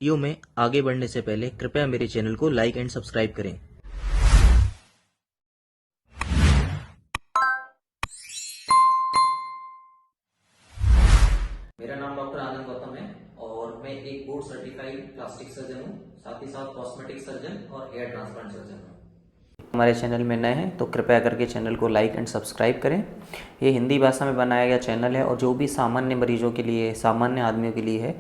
Video में आगे बढ़ने से पहले कृपया मेरे चैनल को लाइक एंड सब्सक्राइब करें। मेरा नाम डॉक्टर आनंद गौतम है और मैं एक बोर्ड सर्टिफाइड प्लास्टिक सर्जन हूँ, साथ ही साथ कॉस्मेटिक सर्जन और हेयर ट्रांसप्लांट सर्जन हूँ। हमारे चैनल में नए हैं तो कृपया करके चैनल को लाइक एंड सब्सक्राइब करें। ये हिंदी भाषा में बनाया गया चैनल है और जो भी सामान्य मरीजों के लिए, सामान्य आदमियों के लिए है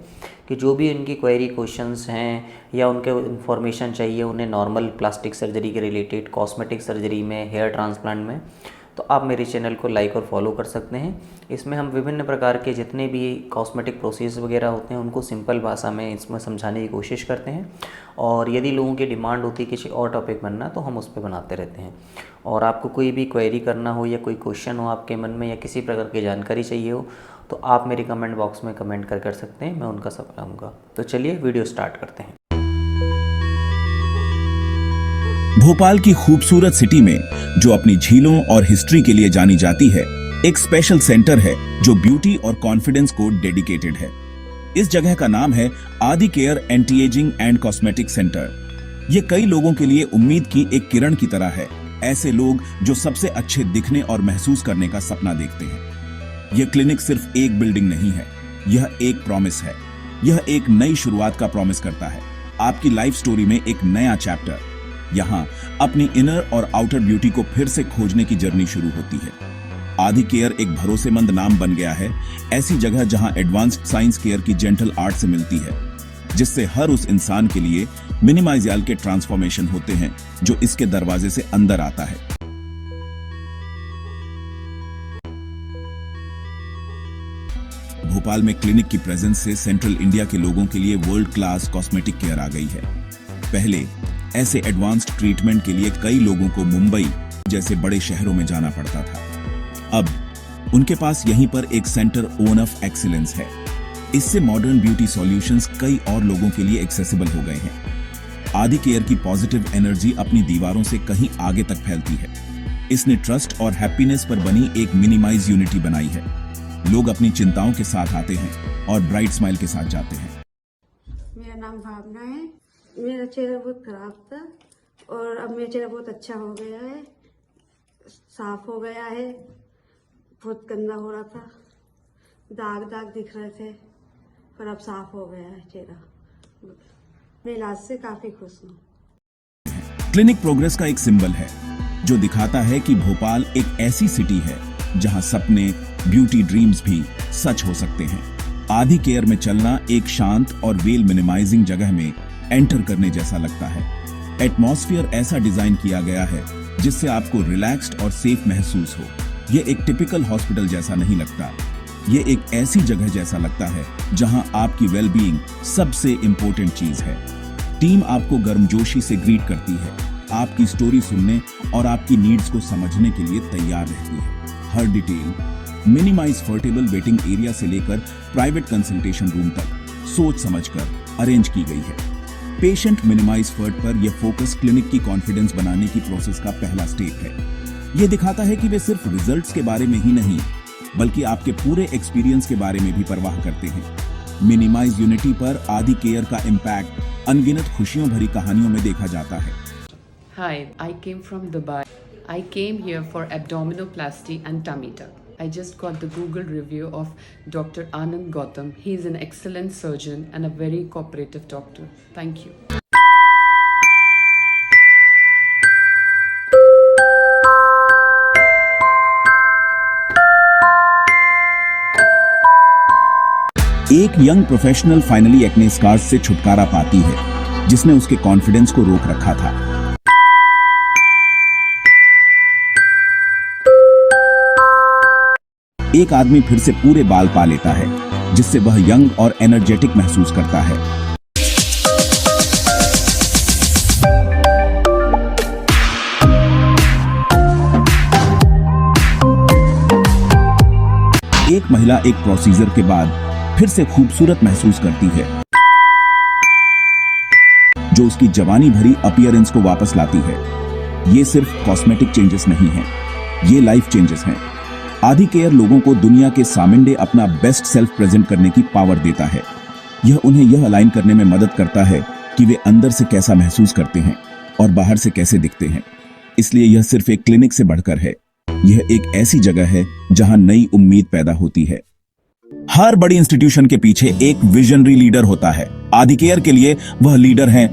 कि जो भी उनकी क्वेरी क्वेश्चंस हैं या उनके इन्फॉर्मेशन चाहिए उन्हें नॉर्मल प्लास्टिक सर्जरी के रिलेटेड, कॉस्मेटिक सर्जरी में, हेयर ट्रांसप्लांट में, तो आप मेरे चैनल को लाइक और फॉलो कर सकते हैं। इसमें हम विभिन्न प्रकार के जितने भी कॉस्मेटिक प्रोसेस वगैरह होते हैं उनको सिंपल भाषा में इसमें समझाने की कोशिश करते हैं और यदि लोगों की डिमांड होती है किसी और टॉपिक बनना तो हम उस पर बनाते रहते हैं। और आपको कोई भी क्वेरी करना हो या कोई क्वेश्चन हो आपके मन में या किसी प्रकार की जानकारी चाहिए हो तो आप मेरे कमेंट बॉक्स में कमेंट कर सकते हैं, मैं उनका सब लाऊंगा। तो चलिए वीडियो स्टार्ट करते हैं। भोपाल की खूबसूरत सिटी में जो अपनी झीलों और हिस्ट्री के लिए जानी जाती है, एक स्पेशल सेंटर है जो ब्यूटी और कॉन्फिडेंस को डेडिकेटेड है। इस जगह का नाम है आदि care anti ageing and cosmetic centre. ये कई लोगों के लिए उम्मीद की एक किरण की तरह है, ऐसे लोग जो सबसे अच्छे दिखने और महसूस करने का सपना देखते हैं। यह क्लिनिक सिर्फ एक बिल्डिंग नहीं है, यह एक प्रॉमिस है। यह एक नई शुरुआत का प्रॉमिस करता है, आपकी लाइफ स्टोरी में एक नया चैप्टर। यहाँ अपनी इनर और आउटर ब्यूटी को फिर से खोजने की जर्नी शुरू होती है। आदि केयर एक भरोसेमंद नाम बन गया है, ऐसी जगह जहाँ एडवांस्ड साइंस केयर की जेंटल आर्ट से मिलती है, जिससे हर उस इंसान के लिए मिनिमाइजियल के ट्रांसफॉर्मेशन होते हैं जो इसके दरवाजे से अंदर आता है। भोपाल में क्लिनिक की प्रेजेंस से सेंट्रल इंडिया के लोगों के लिए वर्ल्ड क्लास कॉस्मेटिक केयर आ गई है। पहले ऐसे एडवांस्ड ट्रीटमेंट के लिए कई लोगों को मुंबई जैसे बड़े शहरों में जाना पड़ता था। अब उनके पास यहीं पर एक सेंटर ओन ऑफ एक्सीलेंस है। इससे मॉडर्न ब्यूटी सॉल्यूशंस कई और लोगों के लिए एक्सेसिबल हो गए हैं। आदि केयर की पॉजिटिव एनर्जी अपनी दीवारों से कहीं आगे तक फैलती है। इसने ट्रस्ट और हैप्पीनेस पर बनी एक मिनिमाइज यूनिटी बनाई है। लोग अपनी चिंताओं के साथ आते हैं और ब्राइट स्माइल के साथ जाते हैं। मेरा नाम भावना है। मेरा चेहरा बहुत खराब था और अब मेरा चेहरा बहुत अच्छा हो गया है, साफ हो गया है। बहुत गंदा हो रहा था, दाग दाग दिख रहे थे, पर अब साफ हो गया है चेहरा। मैं इलाज से काफी खुश हूँ। क्लिनिक प्रोग्रेस का एक सिंबल है जो दिखाता है कि भोपाल एक ऐसी सिटी है जहां सपने, ब्यूटी ड्रीम्स भी सच हो सकते हैं। आदि केयर में चलना एक शांत और वेल मिनिमाइजिंग जगह में एंटर करने जैसा लगता है। एटमॉस्फेयर ऐसा डिजाइन किया गया है जिससे आपको रिलैक्स्ड और सेफ महसूस हो। ये एक टिपिकल हॉस्पिटल जैसा नहीं लगता, ये एक ऐसी जगह जैसा लगता है जहां आपकी वेलबीइंग सबसे इंपॉर्टेंट चीज है। टीम आपको गर्मजोशी से ग्रीट करती है, आपकी स्टोरी सुनने और आपकी नीड्स को समझने के लिए तैयार रहती है। हर detail, minimise portable waiting area से लेकर प्राइवेट कंसल्टेशन रूम तक सोच समझकर अरेंज की गई है। पेशेंट मिनिमाइज फर्ट पर यह फोकस क्लिनिक की कॉन्फिडेंस बनाने की प्रोसेस का पहला स्टेप है। यह दिखाता है कि वे सिर्फ रिजल्ट्स के बारे में ही नहीं बल्कि आपके पूरे एक्सपीरियंस के बारे में भी परवाह करते हैं। मिनिमाइज यूनिटी पर आदि केयर का इम्पैक्ट अनगिनत खुशियों भरी कहानियों में देखा जाता है। Hi, I came from Dubai. I came here for abdominoplasty and tummy tuck. I just got the Google review of Dr. Anand Gautam. He is an excellent surgeon and a very cooperative doctor. Thank you. एक young professional finally acne scars से छुटकारा पाती है जिसने उसके confidence को रोक रखा था। एक आदमी फिर से पूरे बाल पा लेता है जिससे वह यंग और एनर्जेटिक महसूस करता है। एक महिला एक प्रोसीजर के बाद फिर से खूबसूरत महसूस करती है जो उसकी जवानी भरी अपीयरेंस को वापस लाती है। ये सिर्फ कॉस्मेटिक चेंजेस नहीं हैं, ये लाइफ चेंजेस हैं। आदि केयर लोगों को दुनिया के सामने अपना बेस्ट सेल्फ प्रेजेंट करने की पावर देता है। यह उन्हें यह अलाइन करने में मदद करता है कि वे अंदर से कैसा महसूस करते हैं और बाहर से कैसे दिखते हैं। इसलिए यह सिर्फ एक क्लिनिक से बढ़कर है, यह एक ऐसी जगह है जहां नई उम्मीद पैदा होती है। हर बड़ी इंस्टीट्यूशन के पीछे एक विजनरी लीडर होता है। आदिकेयर के लिए वह लीडर हैं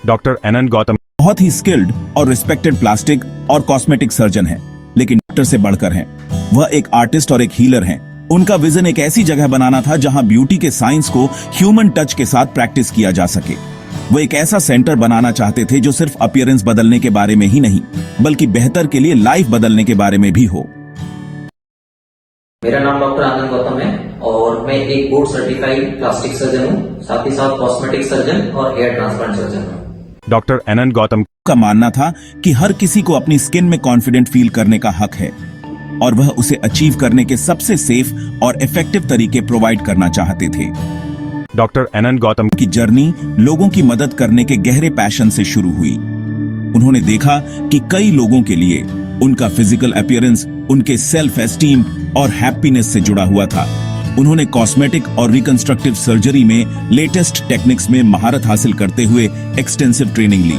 डॉक्टर आनंद गौतम। बहुत ही स्किल्ड और रिस्पेक्टेड प्लास्टिक और कॉस्मेटिक सर्जन हैं, लेकिन डॉक्टर से बढ़कर हैं। वह एक आर्टिस्ट और एक हीलर हैं। उनका विजन एक ऐसी जगह बनाना था जहां ब्यूटी के साइंस को ह्यूमन टच के साथ प्रैक्टिस किया जा सके। वो एक ऐसा सेंटर बनाना चाहते थे जो सिर्फ अपीयरेंस बदलने के बारे में ही नहीं, बल्कि बेहतर के लिए लाइफ बदलने के बारे में भी हो। मेरा नाम डॉक्टर आनंद गौतम है और मैं एक बोर्ड सर्टिफाइड प्लास्टिक सर्जन हूँ, साथ ही साथ कॉस्मेटिक सर्जन और हेयर ट्रांसप्लांट सर्जन हूँ। डॉक्टर आनंद गौतम का मानना था कि हर किसी को अपनी स्किन में कॉन्फिडेंट फील करने का हक है और वह उसे अचीव करने के सबसे सेफ और इफेक्टिव तरीके प्रोवाइड करना चाहते थे। डॉक्टर आनंद गौतम की जर्नी लोगों की मदद करने के गहरे पैशन से शुरू हुई। उन्होंने देखा कि कई लोगों के लिए उनका फिजिकल अपीयरेंस उनके सेल्फ एस्टीम और हैप्पीनेस से जुड़ा हुआ था। उन्होंने कॉस्मेटिक और रिकंस्ट्रक्टिव सर्जरी में लेटेस्ट टेक्निक्स में महारत हासिल करते हुए एक्सटेंसिव ट्रेनिंग ली।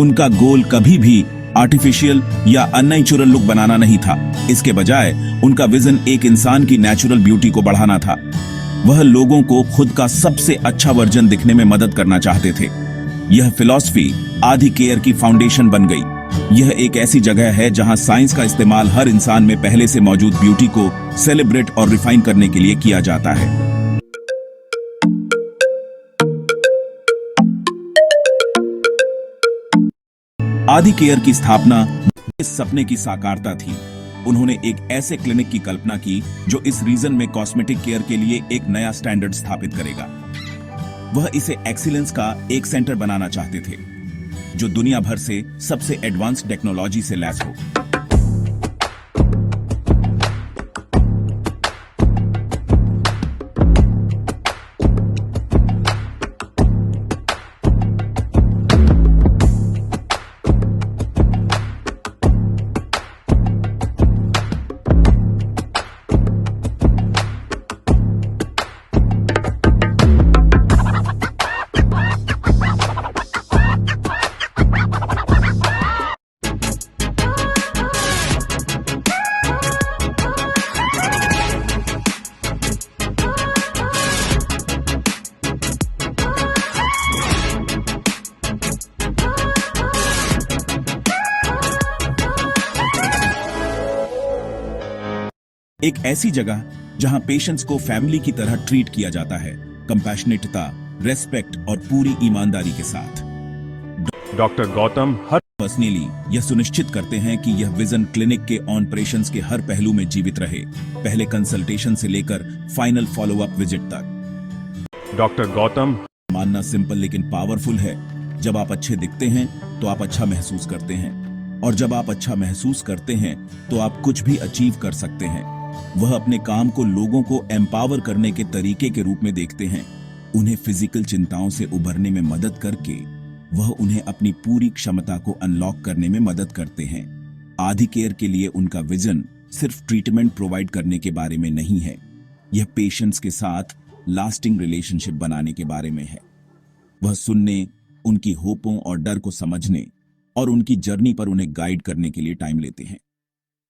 उनका गोल कभी भी आर्टिफिशियल या अननेचुरल लुक बनाना नहीं था। इसके बजाय उनका विजन एक इंसान की नेचुरल ब्यूटी को बढ़ाना था। वह लोगों को खुद का सबसे अच्छा वर्जन दिखने में मदद करना चाहते थे। यह फिलॉसफी आदिकेयर की फाउंडेशन बन गई। यह एक ऐसी जगह है जहां साइंस का इस्तेमाल हर इंसान में पहले से मौजूद ब्यूटी को सेलिब्रेट और रिफाइन करने के लिए किया जाता है। आदिकेयर की स्थापना इस सपने की साकारता थी। उन्होंने एक ऐसे क्लिनिक की कल्पना की जो इस रीजन में कॉस्मेटिक केयर के लिए एक नया स्टैंडर्ड स्थापित करेगा। वह इसे एक्सीलेंस का एक सेंटर बनाना चाहते थे जो दुनिया भर से सबसे एडवांस टेक्नोलॉजी से लैस हो। एक ऐसी जगह जहां पेशेंट्स को फैमिली की तरह ट्रीट किया जाता है, कंपैशनेटता, रेस्पेक्ट और पूरी ईमानदारी के साथ। डॉक्टर गौतम हर पर्सनली यह सुनिश्चित करते हैं कि यह विजन क्लिनिक के ऑपरेशंस के हर पहलू में जीवित रहे, पहले कंसल्टेशन से लेकर फाइनल फॉलोअप विजिट तक। डॉक्टर गौतम मानना सिंपल लेकिन पावरफुल है। जब आप अच्छे दिखते हैं तो आप अच्छा महसूस करते हैं, और जब आप अच्छा महसूस करते हैं तो आप कुछ भी अचीव कर सकते हैं। वह अपने काम को लोगों को एम्पावर करने के तरीके के रूप में देखते हैं। उन्हें फिजिकल चिंताओं से उभरने में मदद करके वह उन्हें अपनी पूरी क्षमता को अनलॉक करने में मदद करते हैं। आदिकेयर के लिए उनका विजन सिर्फ ट्रीटमेंट प्रोवाइड करने के बारे में नहीं है, यह पेशेंट्स के साथ लास्टिंग रिलेशनशिप बनाने के बारे में है। वह सुनने, उनकी होपों और डर को समझने और उनकी जर्नी पर उन्हें गाइड करने के लिए टाइम लेते हैं।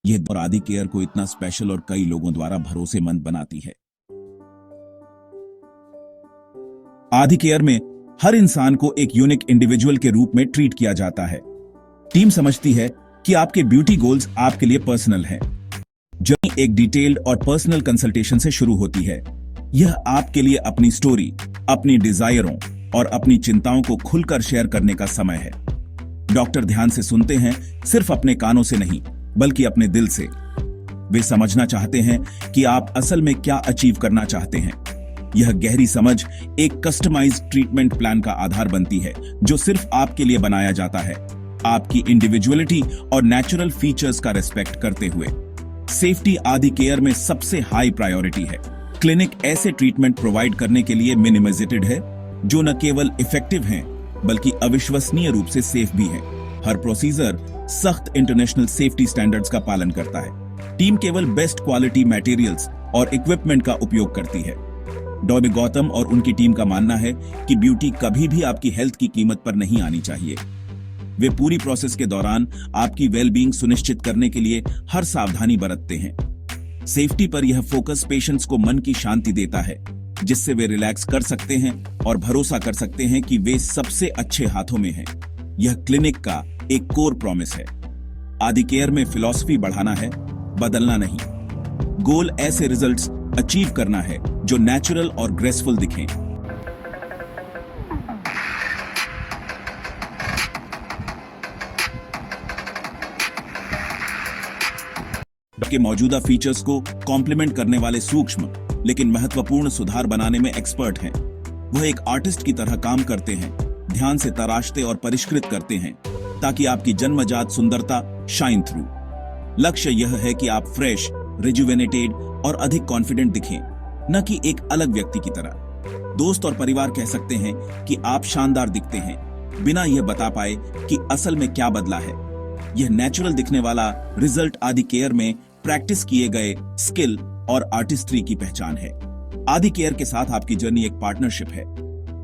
यह दौर आदिकेयर को इतना स्पेशल और कई लोगों द्वारा भरोसेमंद बनाती है। आदिकेयर में हर इंसान को एक यूनिक इंडिविजुअल के रूप में ट्रीट किया जाता है। टीम समझती है कि आपके ब्यूटी गोल्स आपके लिए पर्सनल हैं। जर्नी एक डिटेल्ड और पर्सनल कंसल्टेशन से शुरू होती है। यह आपके लिए अपनी स्टोरी, अपनी डिजायरों और अपनी चिंताओं को खुलकर शेयर करने का समय है। डॉक्टर ध्यान से सुनते हैं, सिर्फ अपने कानों से नहीं बल्कि अपने दिल से। वे समझना चाहते हैं कि आप असल में क्या अचीव करना चाहते हैं। यह गहरी समझ एक कस्टमाइज्ड ट्रीटमेंट प्लान का आधार बनती है जो सिर्फ आपके लिए बनाया जाता है, आपकी इंडिविजुअलिटी और नेचुरल फीचर्स का रिस्पेक्ट करते हुए। सेफ्टी आदिकेयर में सबसे हाई प्रायोरिटी है। क्लिनिक ऐसे ट्रीटमेंट प्रोवाइड करने के लिए मिनिमाइज्ड है जो न केवल इफेक्टिव हैं बल्कि अविश्वसनीय रूप से सेफ भी है। हर प्रोसीजर सख्त इंटरनेशनल सेफ्टी स्टैंडर्ड्स का पालन करता है। टीम केवल बेस्ट क्वालिटी मटेरियल्स और इक्विपमेंट का उपयोग करती है। डॉक्टर गौतम और उनकी टीम का मानना है कि ब्यूटी कभी भी आपकी हेल्थ की कीमत पर नहीं आनी चाहिए। वे पूरी प्रोसेस के दौरान आपकी वेलबींग सुनिश्चित करने के लिए हर सावधानी बरतते हैं। सेफ्टी पर यह फोकस पेशेंट्स को मन की शांति देता है, जिससे वे रिलैक्स कर सकते हैं और भरोसा कर सकते हैं कि वे सबसे अच्छे हाथों में हैं। यह क्लिनिक का एक कोर प्रॉमिस है। आदि केयर में फिलॉसफी बढ़ाना है, बदलना नहीं। गोल ऐसे रिजल्ट्स अचीव करना है जो नेचुरल और ग्रेसफुल दिखें। के मौजूदा फीचर्स को कॉम्प्लीमेंट करने वाले सूक्ष्म लेकिन महत्वपूर्ण सुधार बनाने में एक्सपर्ट हैं। वह एक आर्टिस्ट की तरह काम करते हैं, ध्यान से तराशते और परिष्कृत करते हैं ताकि आपकी जन्मजात सुंदरता शाइन थ्रू। लक्ष्य यह है कि आप फ्रेश, रिजुवेनेटेड और अधिक कॉन्फिडेंट दिखें, न कि एक अलग व्यक्ति की तरह। दोस्त और परिवार कह सकते हैं कि आप शानदार दिखते हैं, बिना यह बता पाए कि असल में क्या बदला है। यह नेचुरल दिखने वाला रिजल्ट आदि केयर में प्रैक्टिस किए गए स्किल और आर्टिस्ट्री की पहचान है। आदि केयर के साथ आपकी जर्नी एक पार्टनरशिप है।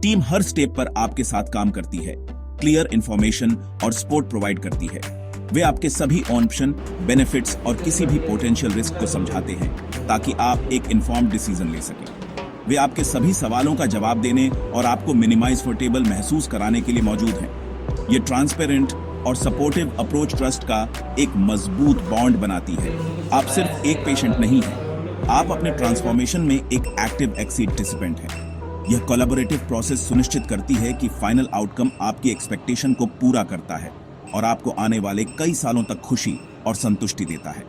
टीम हर स्टेप पर आपके साथ काम करती है, क्लियर इंफॉर्मेशन और सपोर्ट प्रोवाइड करती है। वे आपके सभी ऑप्शन, बेनिफिट्स और किसी भी पोटेंशियल रिस्क को समझाते हैं ताकि आप एक इन्फॉर्म्ड डिसीजन ले सकें। वे आपके सभी सवालों का जवाब देने और आपको मिनिमाइजफोर्टेबल महसूस कराने के लिए मौजूद हैं। ये ट्रांसपेरेंट और सपोर्टिव अप्रोच ट्रस्ट का एक मजबूत बॉन्ड बनाती है। आप सिर्फ एक पेशेंट नहीं हैं, आप अपने ट्रांसफॉर्मेशन में एक एक्टिव पार्टिसिपेंट हैं। यह कोलैबोरेटिव प्रोसेस सुनिश्चित करती है कि फाइनल आउटकम आपकी एक्सपेक्टेशन को पूरा करता है और आपको आने वाले कई सालों तक खुशी और संतुष्टि देता है।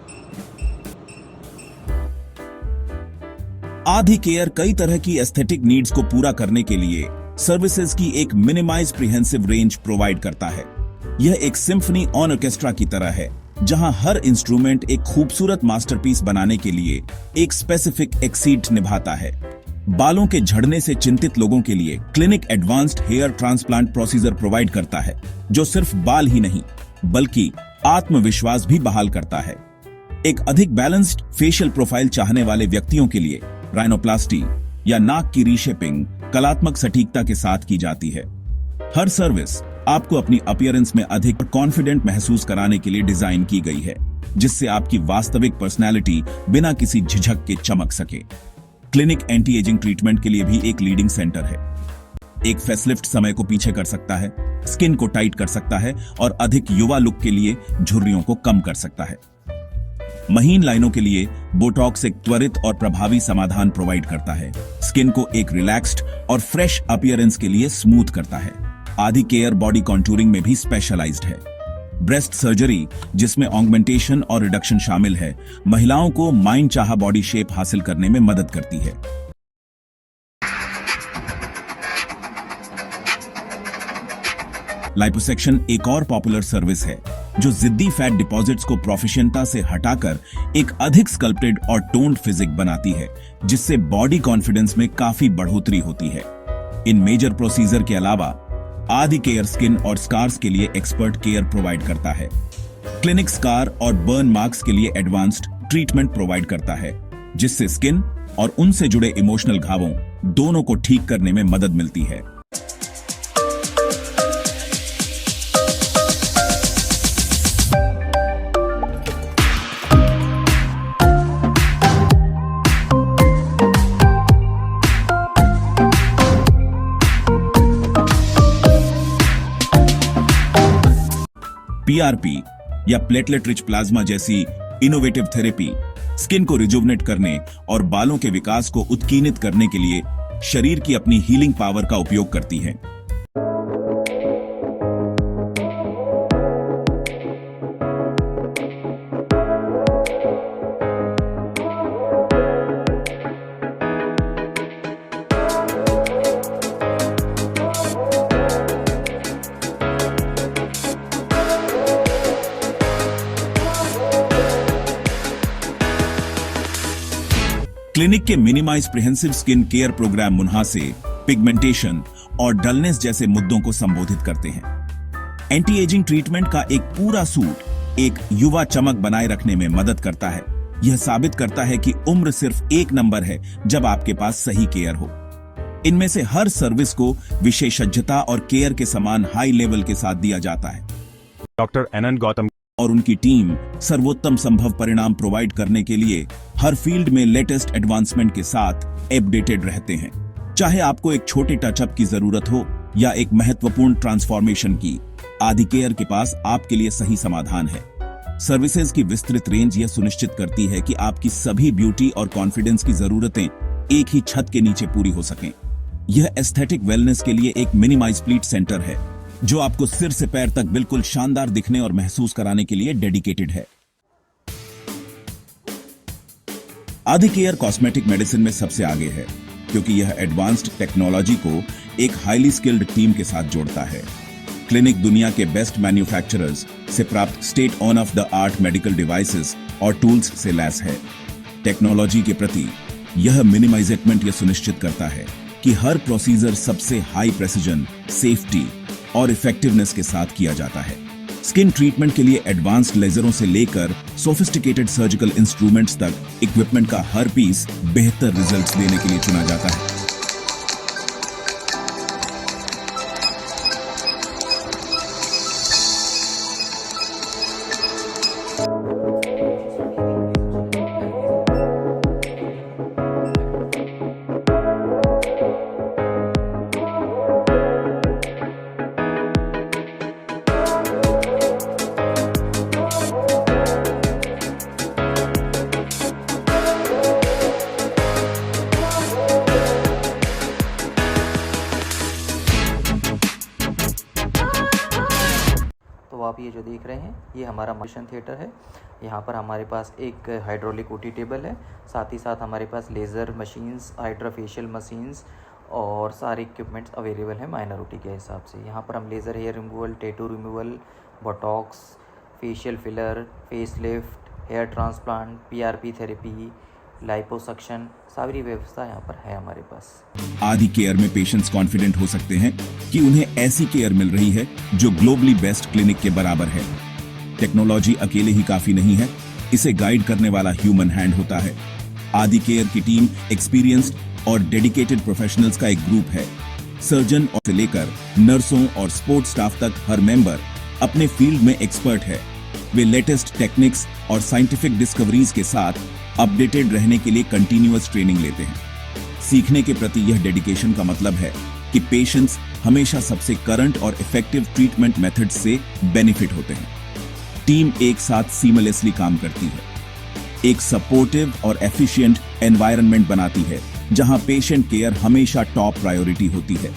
आदि केयर कई तरह की एस्थेटिक नीड्स को पूरा करने के लिए सर्विसेज की एक मिनिमाइज प्रिहेंसिव रेंज प्रोवाइड करता है। यह एक सिम्फनी ऑन ऑर्केस्ट्रा की तरह है, जहां हर इंस्ट्रूमेंट एक खूबसूरत मास्टरपीस बनाने के लिए एक स्पेसिफिक एक्सीड निभाता है। बालों के झड़ने से चिंतित लोगों के लिए clinic advanced hair transplant procedure provide करता है, जो सिर्फ बाल ही नहीं बल्कि आत्मविश्वास भी बहाल करता है। एक अधिक बैलेंस्ड फेशियल प्रोफाइल चाहने वाले व्यक्तियों के लिए राइनोप्लास्टी या नाक की रीशेपिंग कलात्मक सटीकता के साथ की जाती है। हर सर्विस आपको अपनी अपीयरेंस में अधिक कॉन्फिडेंट महसूस कराने के लिए डिजाइन की गई है, जिससे आपकी वास्तविक पर्सनैलिटी बिना किसी झिझक के चमक सके। क्लिनिक एंटी एजिंग ट्रीटमेंट के लिए भी एक लीडिंग सेंटर है। एक फेसलिफ्ट समय को पीछे कर सकता है, स्किन को टाइट कर सकता है और अधिक युवा लुक के लिए झुर्रियों को कम कर सकता है। महीन लाइनों के लिए बोटॉक्स एक त्वरित और प्रभावी समाधान प्रोवाइड करता है। स्किन को एक रिलैक्स्ड और फ्रेश अपीयरेंस के लिए स्मूथ करता है। आदि केयर बॉडी कॉन्टूरिंग में भी स्पेशलाइज्ड है। ब्रेस्ट सर्जरी, जिसमें ऑगमेंटेशन और रिडक्शन शामिल है, महिलाओं को माइंड चाहा बॉडी शेप हासिल करने में मदद करती है। लाइपोसेक्शन एक और पॉपुलर सर्विस है जो जिद्दी फैट डिपॉजिट्स को प्रोफिशिएंटता से हटाकर एक अधिक स्कल्प्टेड और टोन्ड फिजिक बनाती है, जिससे बॉडी कॉन्फिडेंस में काफी बढ़ोतरी होती है। इन मेजर प्रोसीजर के अलावा आदि केयर स्किन और स्कार्स के लिए एक्सपर्ट केयर प्रोवाइड करता है। क्लिनिक स्कार और बर्न मार्क्स के लिए एडवांस्ड ट्रीटमेंट प्रोवाइड करता है, जिससे स्किन और उनसे जुड़े इमोशनल घावों दोनों को ठीक करने में मदद मिलती है। पीआरपी या प्लेटलेट रिच प्लाज्मा जैसी इनोवेटिव थेरेपी स्किन को रिजुवनेट करने और बालों के विकास को उत्कीर्णित करने के लिए शरीर की अपनी हीलिंग पावर का उपयोग करती है। क्लिनिक के मिनिमाइज प्रिहेंसिव स्किन केयर प्रोग्राम मुन्हा से पिगमेंटेशन और डलनेस जैसे मुद्दों को संबोधित करते हैं। एंटी एजिंग ट्रीटमेंट का एक पूरा सूट एक युवा चमक बनाए रखने में मदद करता है। यह साबित करता है कि उम्र सिर्फ एक नंबर है जब आपके पास सही केयर हो। इनमें से हर सर्विस को विशेषज्ञता और केयर के समान हाई लेवल के साथ दिया जाता है। डॉक्टर एनएन गौतम और उनकी टीम सर्वोत्तम संभव परिणाम प्रोवाइड करने के लिए हर फील्ड में लेटेस्ट एडवांसमेंट के साथ अपडेटेड रहते हैं। चाहे आपको एक छोटे टचअप की जरूरत हो या एक महत्वपूर्ण ट्रांसफॉर्मेशन की, आदि केयर के पास आपके लिए सही समाधान है। सर्विसेज की विस्तृत रेंज यह सुनिश्चित करती है कि आपकी सभी ब्यूटी और कॉन्फिडेंस की जरूरतें एक ही छत के नीचे पूरी हो सकें। यह एस्थेटिक वेलनेस के लिए एक मिनिमाइज प्लीट सेंटर है जो आपको सिर से पैर तक बिल्कुल शानदार दिखने और महसूस कराने के लिए डेडिकेटेड है। आदि केयर कॉस्मेटिक मेडिसिन में सबसे आगे है क्योंकि यह एडवांस्ड टेक्नोलॉजी को एक हाईली स्किल्ड टीम के साथ जोड़ता है। क्लिनिक दुनिया के बेस्ट मैन्युफैक्चरर्स से प्राप्त state on off the art medical devices और टूल्स से लैस है। टेक्नोलॉजी के प्रति यह मिनिमाइजेटमेंट यह सुनिश्चित करता है कि हर प्रोसीजर सबसे हाई प्रेसिजन, सेफ्टी और इफेक्टिवनेस के साथ किया जाता है। स्किन ट्रीटमेंट के लिए एडवांस्ड लेजरों से लेकर सोफिस्टिकेटेड सर्जिकल इंस्ट्रूमेंट्स तक इक्विपमेंट का हर पीस बेहतर रिजल्ट्स देने के लिए चुना जाता है। तो आप ये जो देख रहे हैं ये हमारा मोशन थिएटर है। यहाँ पर हमारे पास एक हाइड्रोलिक ओटी टेबल है, साथ ही साथ हमारे पास लेज़र मशीन्स, हाइड्रोफेशियल मशीन्स और सारे इक्विपमेंट्स अवेलेबल हैं माइनर ओटी के हिसाब से। यहाँ पर हम laser hair removal, tattoo removal, Botox, facial filler, face lift, hair transplant, PRP therapy, liposuction, सारी व्यवस्था यहाँ पर है हमारे पास। आदि केयर में पेशेंट्स कॉन्फिडेंट हो सकते हैं कि उन्हें ऐसी केयर मिल रही है जो ग्लोबली बेस्ट क्लिनिक के बराबर है। टेक्नोलॉजी अकेले ही काफी नहीं है, इसे गाइड करने वाला ह्यूमन हैंड होता है। आदि केयर की टीम एक्सपीरियंस्ड और डेडिकेटेड प्रोफेशनल्स का एक ग्रुप है। सर्जन से लेकर नर्सों और सपोर्ट स्टाफ तक हर मेंबर अपने फील्ड में एक्सपर्ट है। वे लेटेस्ट टेक्निक्स और साइंटिफिक डिस्कवरीज के साथ अपडेटेड रहने के लिए कंटिन्यूअस ट्रेनिंग लेते हैं। सीखने के प्रति यह डेडिकेशन का मतलब है कि पेशेंट्स हमेशा सबसे करंट और इफेक्टिव ट्रीटमेंट मेथड्स से बेनिफिट होते हैं। टीम एक साथ सीमलेसली काम करती है, एक सपोर्टिव और एफिशिएंट एनवायरनमेंट बनाती है जहां पेशेंट केयर हमेशा टॉप प्रायोरिटी होती है।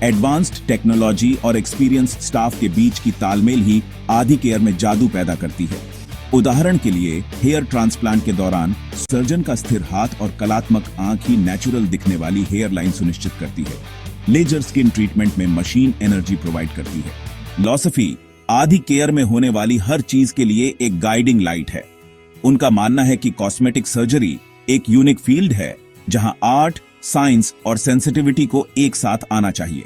एडवांस्ड टेक्नोलॉजी और एक्सपीरियंस्ड स्टाफ के बीच की तालमेल ही आदि केयर में जादू पैदा करती है। उदाहरण के लिए हेयर ट्रांसप्लांट के दौरान सर्जन का स्थिर हाथ और कलात्मक आंख ही नेचुरल दिखने वाली हेयर लाइन सुनिश्चित करती है। लेजर स्किन ट्रीटमेंट में मशीन एनर्जी प्रोवाइड करती है। फिलॉसफी आदि केयर में होने वाली हर चीज के लिए एक गाइडिंग लाइट है। उनका मानना है कि कॉस्मेटिक सर्जरी एक यूनिक फील्ड है जहां आर्ट, साइंस और सेंसिटिविटी को एक साथ आना चाहिए।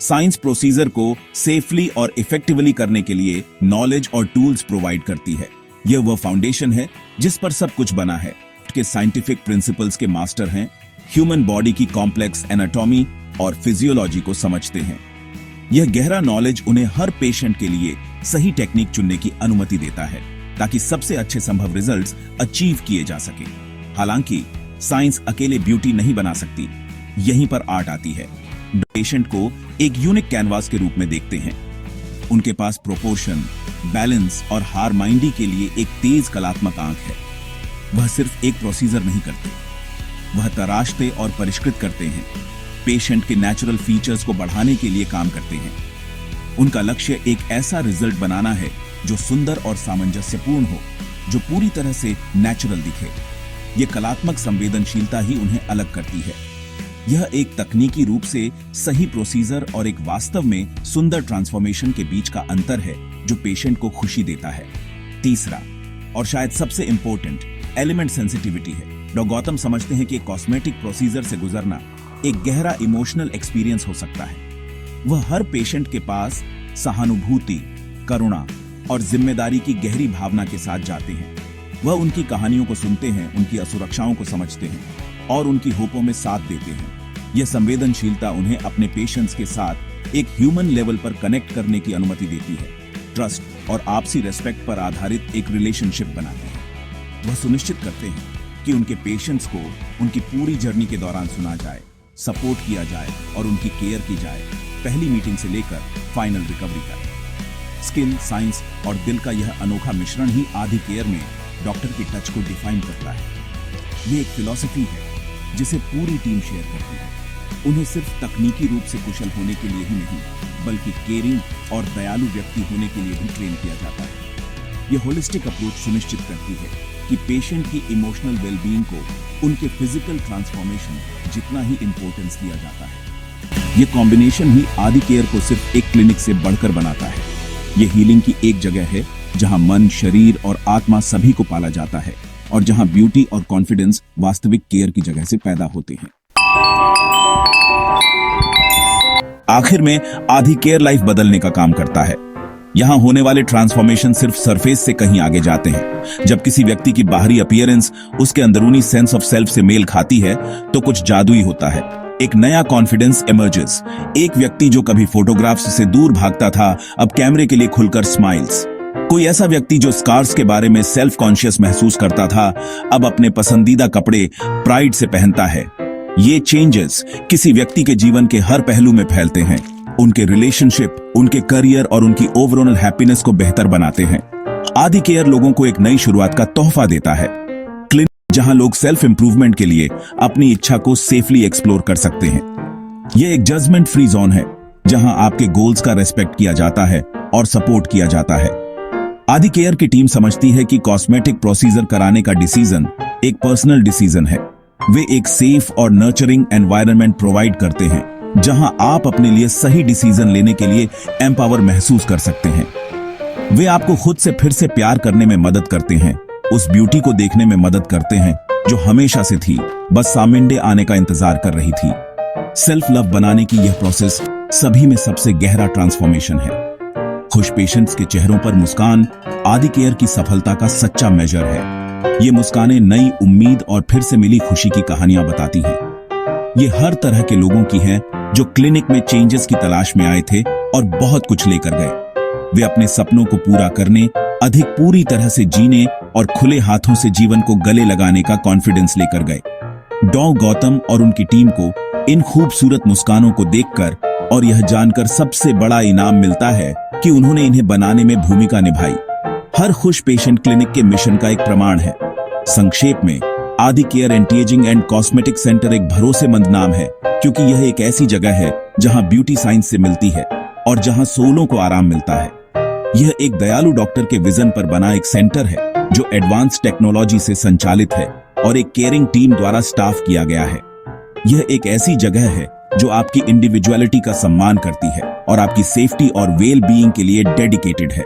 साइंस प्रोसीजर को सेफली और इफेक्टिवली करने के लिए नॉलेज और टूल्स प्रोवाइड करती है। यह वह फाउंडेशन है जिस पर सब कुछ बना है। के साइंटिफिक प्रिंसिपल्स के मास्टर हैं, ह्यूमन बॉडी की कॉम्प्लेक्स एनाटॉमी और फिजियोलॉजी को समझते हैं। यह गहरा नॉलेज उन्हें हर पेशेंट के लिए सही टेक्निक चुनने की अनुमति देता है ताकि सबसे अच्छे संभव रिजल्ट्स अचीव किए जा सके। हालांकि साइंस अकेले ब्यूटी नहीं बना सकती, यहीं पर आर्ट आती है। पेशेंट को एक यूनिक कैनवास के रूप में देखते हैं। उनके पास प्रोपोर्शन, बैलेंस और हारमाइंडी के लिए एक तेज कलात्मक आंख है। वह सिर्फ एक प्रोसीजर नहीं करते, वह तराशते और परिष्कृत करते हैं। पेशेंट के नेचुरल फीचर्स को बढ़ाने के लिए काम करते हैं। उनका लक्ष्य एक ऐसा रिजल्ट बनाना है जो सुंदर और सामंजस्यपूर्ण हो, जो पूरी तरह से नेचुरल दिखे। यह कलात्मक संवेदनशीलता ही उन्हें अलग करती है। यह एक तकनीकी रूप से सही प्रोसीजर और एक वास्तव में सुंदर ट्रांसफॉर्मेशन के बीच का अंतर है जो पेशेंट को खुशी देता है। तीसरा और शायद सबसे इंपॉर्टेंट एलिमेंट सेंसिटिविटी है। डॉक्टर गौतम समझते हैं कि कॉस्मेटिक प्रोसीजर से गुजरना एक गहरा इमोशनल एक्सपीरियंस हो सकता है। वह हर पेशेंट के पास सहानुभूति, करुणा और जिम्मेदारी की गहरी भावना के साथ जाते हैं। वह उनकी कहानियों को सुनते हैं, उनकी असुरक्षाओं को समझते हैं और उनकी होपों में साथ देते हैं। यह संवेदनशीलता उन्हें अपने पेशेंट्स के साथ एक ह्यूमन लेवल पर कनेक्ट करने की अनुमति देती है, ट्रस्ट और आपसी रेस्पेक्ट पर आधारित एक रिलेशनशिप बनाते हैं। वह सुनिश्चित करते हैं कि उनके पेशेंट्स को उनकी पूरी जर्नी के दौरान सुना जाए, सपोर्ट किया जाए और उनकी केयर की जाए, पहली मीटिंग से लेकर फाइनल रिकवरी तक। स्किल, साइंस और दिल का यह अनोखा मिश्रण ही आदि केयर में डॉक्टर की टच को डिफाइन करता है। ये एक फिलॉसफी है जिसे पूरी टीम शेयर करती है। उन्हें सिर्फ तकनीकी रूप से कुशल होने के लिए ही नहीं, बल्कि केयरिंग और दयालु व्यक्ति होने के लिए भी ट्रेन किया जाता है। यह होलिस्टिक अप्रोच सुनिश्चित करती है कि पेशेंट की इमोशनल वेलबीइंग को उनके फिजिकल ट्रांसफॉर्मेशन जितना ही इंपॉर्टेंस दिया जाता है। यह कॉम्बिनेशन ही आदि केयर को सिर्फ एक क्लिनिक से बढ़कर बनाता है। यह हीलिंग की एक जगह है जहां मन, शरीर और आत्मा सभी को पाला जाता है और जहां ब्यूटी और कॉन्फिडेंस वास्तविक केयर की जगह से पैदा होते हैं। आखिर में आदि केयर लाइफ बदलने का काम करता है। यहाँ होने वाले ट्रांसफॉर्मेशन सिर्फ सरफेस से कहीं आगे जाते हैं। जब किसी व्यक्ति की बाहरी अपीयरेंस उसके अंदरूनी सेंस ऑफ सेल्फ से मेल खाती है तो कुछ जादुई होता है। एक नया कॉन्फिडेंस इमर्जेस। एक व्यक्ति जो कभी फोटोग्राफ्स से दूर भागता था, अब कैमरे के लिए खुलकर स्माइल्स। कोई ऐसा व्यक्ति जो स्कार्स के बारे में सेल्फ कॉन्शियस महसूस करता था, अब अपने पसंदीदा कपड़े प्राइड से पहनता है। ये चेंजेस किसी व्यक्ति के जीवन के हर पहलू में फैलते हैं, उनके रिलेशनशिप, उनके करियर और उनकी ओवरऑल हैप्पीनेस को बेहतर बनाते हैं। आदि केयर लोगों को एक नई शुरुआत का तोहफा देता है। क्लिनिक जहां लोग सेल्फ इंप्रूवमेंट के लिए अपनी इच्छा को सेफली एक्सप्लोर कर सकते हैं। यह एक जजमेंट फ्री जोन है जहां आपके गोल्स का रेस्पेक्ट किया जाता है और सपोर्ट किया जाता है। आदि केयर की टीम समझती है कि कॉस्मेटिक प्रोसीजर कराने का डिसीजन एक पर्सनल डिसीजन है। वे एक सेफ और नर्चरिंग एनवायरनमेंट प्रोवाइड करते हैं जहां आप अपने लिए सही डिसीजन लेने के लिए एम्पावर महसूस कर सकते हैं। वे आपको खुद से फिर से प्यार करने में मदद करते हैं, उस ब्यूटी को देखने में मदद करते हैं जो हमेशा से थी, बस सामिंडे आने का इंतजार कर रही थी। सेल्फ लव बनाने की यह प्रोसेस सभी में सबसे गहरा ट्रांसफॉर्मेशन है। खुश पेशेंट्स के चेहरों पर मुस्कान आदि केयर की सफलता का सच्चा मेजर है। ये मुस्कानें नई उम्मीद और फिर से मिली खुशी की कहानियां बताती हैं। ये हर तरह के लोगों की हैं जो क्लिनिक में चेंजेस की तलाश में आए थे और बहुत कुछ लेकर गए। वे अपने सपनों को पूरा करने, अधिक पूरी तरह से जीने और खुले हाथों से जीवन को गले लगाने का कॉन्फिडेंस लेकर गए। डॉग गौतम और उनकी टीम को इन खूबसूरत मुस्कानों को देखकर और यह जानकर सबसे बड़ा इनाम मिलता है कि उन्होंने इन्हें बनाने में भूमिका निभाई। हर खुश पेशेंट क्लिनिक के मिशन का एक प्रमाण है। संक्षेप में, आदि care anti ageing and cosmetic centre एक भरोसेमंद नाम है क्योंकि यह एक ऐसी जगह है जहां ब्यूटी साइंस से मिलती है और जहां सोलों को आराम मिलता है। यह एक दयालु डॉक्टर के विजन पर बना एक सेंटर है जो एडवांस टेक्नोलॉजी से संचालित है और एक केयरिंग टीम द्वारा स्टाफ किया गया है। यह एक ऐसी जगह है जो आपकी इंडिविजुअलिटी का सम्मान करती है और आपकी सेफ्टी और वेल बीइंग के लिए डेडिकेटेड है।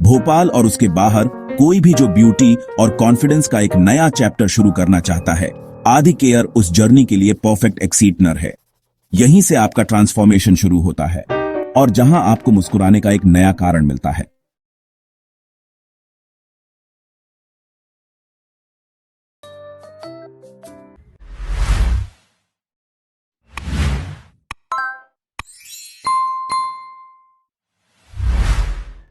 भोपाल और उसके बाहर कोई भी जो ब्यूटी और कॉन्फिडेंस का एक नया चैप्टर शुरू करना चाहता है, आदि केयर उस जर्नी के लिए परफेक्ट एक्सीटनर है। यहीं से आपका ट्रांसफॉर्मेशन शुरू होता है और जहां आपको मुस्कुराने का एक नया कारण मिलता है।